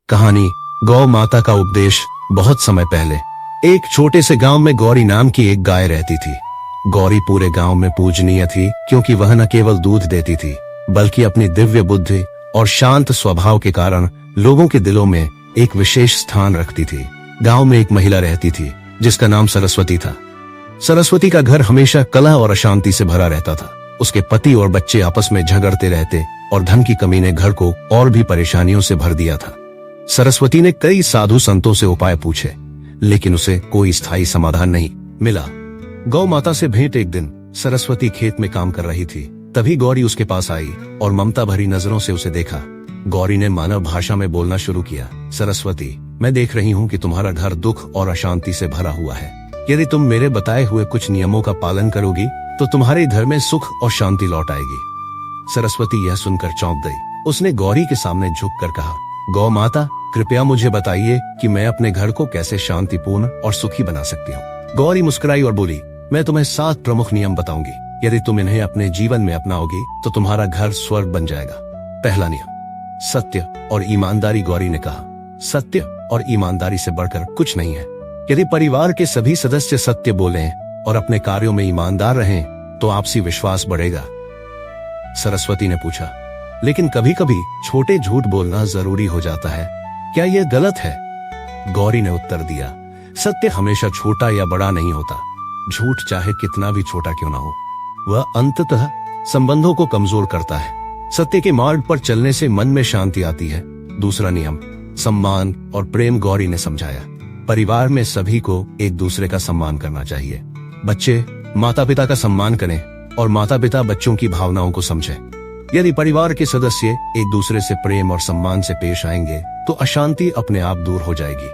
कहानी गौ माता का उपदेश। बहुत समय पहले एक छोटे से गांव में गौरी नाम की एक गाय रहती थी। गौरी पूरे गांव में पूजनीय थी क्योंकि वह न केवल दूध देती थी बल्कि अपनी दिव्य बुद्धि और शांत स्वभाव के कारण लोगों के दिलों में एक विशेष स्थान रखती थी। गांव में एक महिला रहती थी जिसका नाम सरस्वती था। सरस्वती का घर हमेशा कलह और अशांति से भरा रहता था। उसके पति और बच्चे आपस में झगड़ते रहते और धन की कमी ने घर को और भी परेशानियों से भर दिया था। सरस्वती ने कई साधु संतों से उपाय पूछे लेकिन उसे कोई स्थायी समाधान नहीं मिला। गौ माता से भेंट। एक दिन सरस्वती खेत में काम कर रही थी, तभी गौरी उसके पास आई और ममता भरी नजरों से उसे देखा। गौरी ने मानव भाषा में बोलना शुरू किया। सरस्वती, मैं देख रही हूँ कि तुम्हारा घर दुख और अशांति से भरा हुआ है। यदि तुम मेरे बताए हुए कुछ नियमों का पालन करोगी तो तुम्हारे घर में सुख और शांति लौट आएगी। सरस्वती यह सुनकर चौंक गई। उसने गौरी के सामने झुककर कहा, गौ माता, कृपया मुझे बताइए कि मैं अपने घर को कैसे शांतिपूर्ण और सुखी बना सकती हूँ। गौरी मुस्कुराई और बोली, मैं तुम्हें 7 प्रमुख नियम बताऊंगी। यदि तुम इन्हें अपने जीवन में अपनाओगी तो तुम्हारा घर स्वर्ग बन जाएगा। पहला नियम, सत्य और ईमानदारी। गौरी ने कहा, सत्य और ईमानदारी से बढ़कर कुछ नहीं है। यदि परिवार के सभी सदस्य सत्य बोलें और अपने कार्यों में ईमानदार रहें तो आपसी विश्वास बढ़ेगा। सरस्वती ने पूछा, लेकिन कभी कभी छोटे झूठ बोलना जरूरी हो जाता है, क्या यह गलत है? गौरी ने उत्तर दिया, सत्य हमेशा छोटा या बड़ा नहीं होता। झूठ चाहे कितना भी छोटा क्यों ना हो, वह अंततः संबंधों को कमजोर करता है। सत्य के मार्ग पर चलने से मन में शांति आती है। दूसरा नियम, सम्मान और प्रेम। गौरी ने समझाया, परिवार में सभी को एक दूसरे का सम्मान करना चाहिए। बच्चे माता पिता का सम्मान करें और माता पिता बच्चों की भावनाओं को समझें। यदि परिवार के सदस्य एक दूसरे से प्रेम और सम्मान से पेश आएंगे तो अशांति अपने आप दूर हो जाएगी।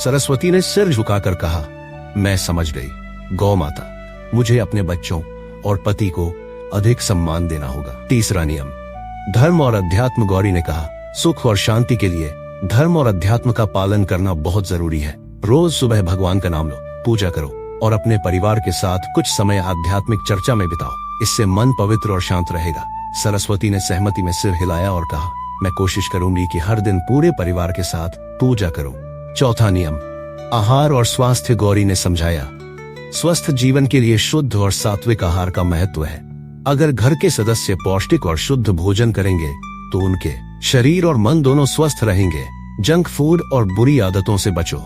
सरस्वती ने सिर झुकाकर कहा, मैं समझ गई गौ माता, मुझे अपने बच्चों और पति को अधिक सम्मान देना होगा। तीसरा नियम, धर्म और अध्यात्म। गौरी ने कहा, सुख और शांति के लिए धर्म और अध्यात्म का पालन करना बहुत जरूरी है। रोज सुबह भगवान का नाम लो, पूजा करो और अपने परिवार के साथ कुछ समय आध्यात्मिक चर्चा में बिताओ। इससे मन पवित्र और शांत रहेगा। सरस्वती ने सहमति में सिर हिलाया और कहा, मैं कोशिश करूंगी कि हर दिन पूरे परिवार के साथ पूजा करूं। चौथा नियम, आहार और स्वास्थ्य। गौरी ने समझाया, स्वस्थ जीवन के लिए शुद्ध और सात्विक आहार का महत्व है। अगर घर के सदस्य पौष्टिक और शुद्ध भोजन करेंगे तो उनके शरीर और मन दोनों स्वस्थ रहेंगे। जंक फूड और बुरी आदतों से बचो।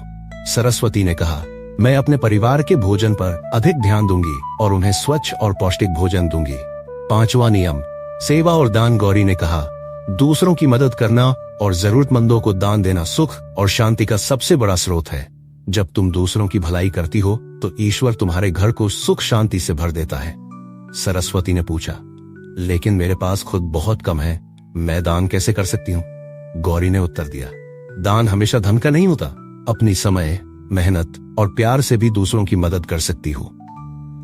सरस्वती ने कहा, मैं अपने परिवार के भोजन पर अधिक ध्यान दूंगी और उन्हें स्वच्छ और पौष्टिक भोजन दूंगी। पांचवा नियम, सेवा और दान। गौरी ने कहा, दूसरों की मदद करना और जरूरतमंदों को दान देना सुख और शांति का सबसे बड़ा स्रोत है। जब तुम दूसरों की भलाई करती हो तो ईश्वर तुम्हारे घर को सुख शांति से भर देता है। सरस्वती ने पूछा, लेकिन मेरे पास खुद बहुत कम है, मैं दान कैसे कर सकती हूँ? गौरी ने उत्तर दिया, दान हमेशा धन का नहीं होता। अपनी समय, मेहनत और प्यार से भी दूसरों की मदद कर सकती हो।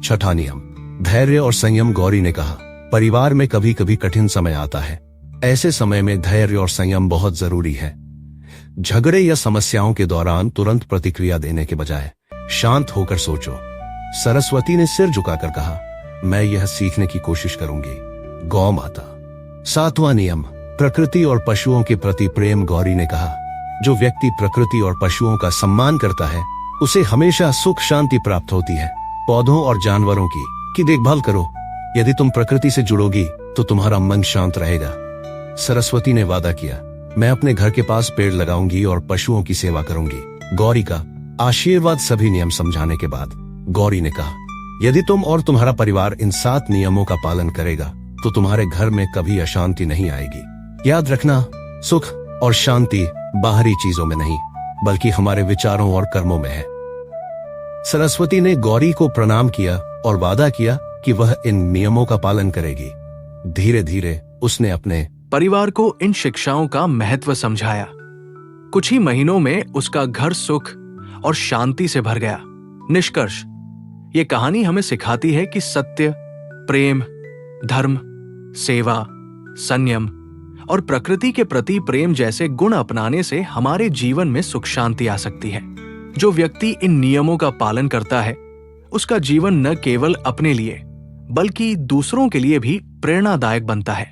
छठा नियम, धैर्य और संयम। गौरी ने कहा, परिवार में कभी कभी कठिन समय आता है। ऐसे समय में धैर्य और संयम बहुत जरूरी है। झगड़े या समस्याओं के दौरान तुरंत प्रतिक्रिया देने के बजाय शांत होकर सोचो। सरस्वती ने सिर झुकाकर कहा, मैं यह सीखने की कोशिश करूंगी गौ माता। सातवां नियम, प्रकृति और पशुओं के प्रति प्रेम। गौरी ने कहा, जो व्यक्ति प्रकृति और पशुओं का सम्मान करता है उसे हमेशा सुख शांति प्राप्त होती है। पौधों और जानवरों की देखभाल करो। यदि तुम प्रकृति से जुड़ोगी तो तुम्हारा मन शांत रहेगा। सरस्वती ने वादा किया, मैं अपने घर के पास पेड़ लगाऊंगी और पशुओं की सेवा करूंगी। गौरी का आशीर्वाद। सभी नियम समझाने के बाद गौरी ने कहा, यदि तुम और तुम्हारा परिवार इन 7 नियमों का पालन करेगा तो तुम्हारे घर में कभी अशांति नहीं आएगी। याद रखना, सुख और शांति बाहरी चीजों में नहीं बल्कि हमारे विचारों और कर्मों में है। सरस्वती ने गौरी को प्रणाम किया और वादा किया कि वह इन नियमों का पालन करेगी। धीरे धीरे उसने अपने परिवार को इन शिक्षाओं का महत्व समझाया। कुछ ही महीनों में उसका घर सुख और शांति से भर गया। निष्कर्ष, ये कहानी हमें सिखाती है कि सत्य, प्रेम, धर्म, सेवा, संयम और प्रकृति के प्रति प्रेम जैसे गुण अपनाने से हमारे जीवन में सुख शांति आ सकती है। जो व्यक्ति इन नियमों का पालन करता है उसका जीवन न केवल अपने लिए बल्कि दूसरों के लिए भी प्रेरणादायक बनता है।